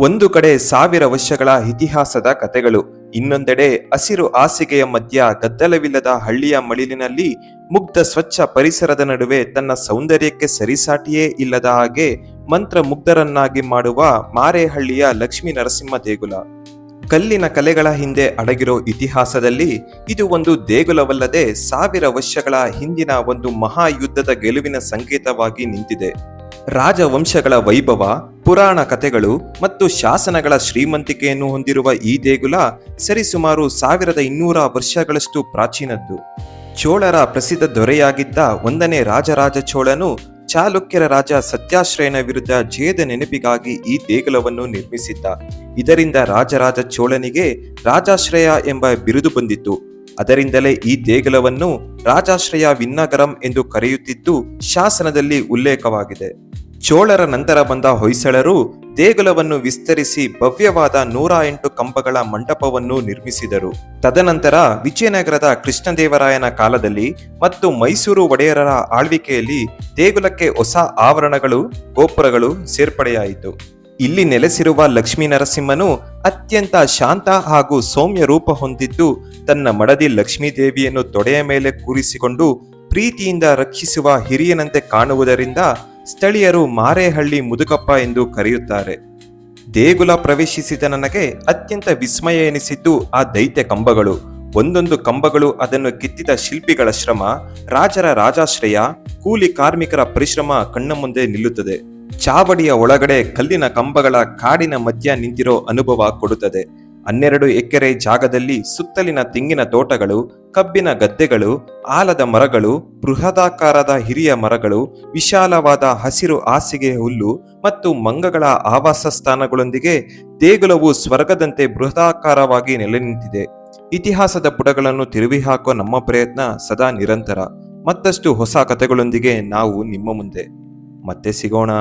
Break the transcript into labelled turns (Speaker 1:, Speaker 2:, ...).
Speaker 1: ಒಂದು ಕಡೆ 1000 ವರ್ಷಗಳ ಇತಿಹಾಸದ ಕಥೆಗಳು, ಇನ್ನೊಂದೆಡೆ ಹಸಿರು ಹಾಸಿಗೆಯ ಮಧ್ಯ ಗದ್ದಲವಿಲ್ಲದ ಹಳ್ಳಿಯ ಮಳಿಲಿನಲ್ಲಿ ಮುಗ್ಧ ಸ್ವಚ್ಛ ಪರಿಸರದ ನಡುವೆ ತನ್ನ ಸೌಂದರ್ಯಕ್ಕೆ ಸರಿಸಾಟಿಯೇ ಇಲ್ಲದ ಹಾಗೆ ಮಂತ್ರ ಮುಗ್ಧರನ್ನಾಗಿ ಮಾಡುವ ಮಾರೇಹಳ್ಳಿಯ ಲಕ್ಷ್ಮೀ ನರಸಿಂಹ ದೇಗುಲ. ಕಲ್ಲಿನ ಕಲೆಗಳ ಹಿಂದೆ ಅಡಗಿರೋ ಇತಿಹಾಸದಲ್ಲಿ ಇದು ಒಂದು ದೇಗುಲವಲ್ಲದೆ 1000 ವರ್ಷಗಳ ಹಿಂದಿನ ಒಂದು ಮಹಾಯುದ್ಧದ ಗೆಲುವಿನ ಸಂಕೇತವಾಗಿ ನಿಂತಿದೆ. ರಾಜವಂಶಗಳ ವೈಭವ, ಪುರಾಣ ಕಥೆಗಳು ಮತ್ತು ಶಾಸನಗಳ ಶ್ರೀಮಂತಿಕೆಯನ್ನು ಹೊಂದಿರುವ ಈ ದೇಗುಲ ಸರಿಸುಮಾರು 1200 ವರ್ಷಗಳಷ್ಟು ಪ್ರಾಚೀನದ್ದು. ಚೋಳರ ಪ್ರಸಿದ್ಧ ದೊರೆಯಾಗಿದ್ದ 1ನೇ ರಾಜರಾಜ ಚೋಳನು ಚಾಲುಕ್ಯರ ರಾಜ ಸತ್ಯಾಶ್ರಯನ ವಿರುದ್ಧ ಜಯದ ನೆನಪಿಗಾಗಿ ಈ ದೇಗುಲವನ್ನು ನಿರ್ಮಿಸಿದ್ದ. ಇದರಿಂದ ರಾಜರಾಜ ಚೋಳನಿಗೆ ರಾಜಾಶ್ರಯ ಎಂಬ ಬಿರುದು ಬಂದಿತ್ತು. ಅದರಿಂದಲೇ ಈ ದೇಗುಲವನ್ನು ರಾಜಾಶ್ರಯ ವಿನ್ನಗರಂ ಎಂದು ಕರೆಯುತ್ತಿದ್ದು ಶಾಸನದಲ್ಲಿ ಉಲ್ಲೇಖವಾಗಿದೆ. ಚೋಳರ ನಂತರ ಬಂದ ಹೊಯ್ಸಳರು ದೇಗುಲವನ್ನು ವಿಸ್ತರಿಸಿ ಭವ್ಯವಾದ 108 ಕಂಬಗಳ ಮಂಟಪವನ್ನು ನಿರ್ಮಿಸಿದರು. ತದನಂತರ ವಿಜಯನಗರದ ಕೃಷ್ಣದೇವರಾಯನ ಕಾಲದಲ್ಲಿ ಮತ್ತು ಮೈಸೂರು ಒಡೆಯರರ ಆಳ್ವಿಕೆಯಲ್ಲಿ ದೇಗುಲಕ್ಕೆ ಹೊಸ ಆವರಣಗಳು, ಗೋಪುರಗಳು ಸೇರ್ಪಡೆಯಾಯಿತು. ಇಲ್ಲಿ ನೆಲೆಸಿರುವ ಲಕ್ಷ್ಮೀ ನರಸಿಂಹನು ಅತ್ಯಂತ ಶಾಂತ ಹಾಗೂ ಸೌಮ್ಯ ರೂಪ ಹೊಂದಿದ್ದು, ತನ್ನ ಮಡದಿ ಲಕ್ಷ್ಮೀ ದೇವಿಯನ್ನು ತೊಡೆಯ ಮೇಲೆ ಕೂರಿಸಿಕೊಂಡು ಪ್ರೀತಿಯಿಂದ ರಕ್ಷಿಸುವ ಹಿರಿಯನಂತೆ ಕಾಣುವುದರಿಂದ ಸ್ಥಳೀಯರು ಮಾರೇಹಳ್ಳಿ ಮುದುಕಪ್ಪ ಎಂದು ಕರೆಯುತ್ತಾರೆ. ದೇಗುಲ ಪ್ರವೇಶಿಸಿದ ನನಗೆ ಅತ್ಯಂತ ವಿಸ್ಮಯ ಎನಿಸಿದ್ದು ಆ ದೈತ್ಯ ಕಂಬಗಳು. ಒಂದೊಂದು ಕಂಬಗಳು ಅದನ್ನು ಕೆತ್ತಿದ ಶಿಲ್ಪಿಗಳ ಶ್ರಮ, ರಾಜರ ರಾಜಾಶ್ರಯ, ಕೂಲಿ ಕಾರ್ಮಿಕರ ಪರಿಶ್ರಮ ಕಣ್ಣ ಮುಂದೆ ನಿಲ್ಲುತ್ತದೆ. ಚಾವಡಿಯ ಒಳಗಡೆ ಕಲ್ಲಿನ ಕಂಬಗಳ ಕಾಡಿನ ಮಧ್ಯ ನಿಂತಿರೋ ಅನುಭವ ಕೊಡುತ್ತದೆ. 12 ಎಕರೆ ಜಾಗದಲ್ಲಿ ಸುತ್ತಲಿನ ತೆಂಗಿನ ತೋಟಗಳು, ಕಬ್ಬಿನ ಗದ್ದೆಗಳು, ಆಲದ ಮರಗಳು, ಬೃಹದಾಕಾರದ ಹಿರಿಯ ಮರಗಳು, ವಿಶಾಲವಾದ ಹಸಿರು ಹಾಸಿಗೆ ಹುಲ್ಲು ಮತ್ತು ಮಂಗಗಳ ಆವಾಸ ಸ್ಥಾನಗಳೊಂದಿಗೆ ದೇಗುಲವು ಸ್ವರ್ಗದಂತೆ ಬೃಹದಾಕಾರವಾಗಿ ನೆಲೆ ನಿಂತಿದೆ. ಇತಿಹಾಸದ ಪುಟಗಳನ್ನು ತಿರುವಿ ಹಾಕುವ ನಮ್ಮ ಪ್ರಯತ್ನ ಸದಾ ನಿರಂತರ. ಮತ್ತಷ್ಟು ಹೊಸ ಕಥೆಗಳೊಂದಿಗೆ ನಾವು ನಿಮ್ಮ ಮುಂದೆ ಮತ್ತೆ ಸಿಗೋಣ.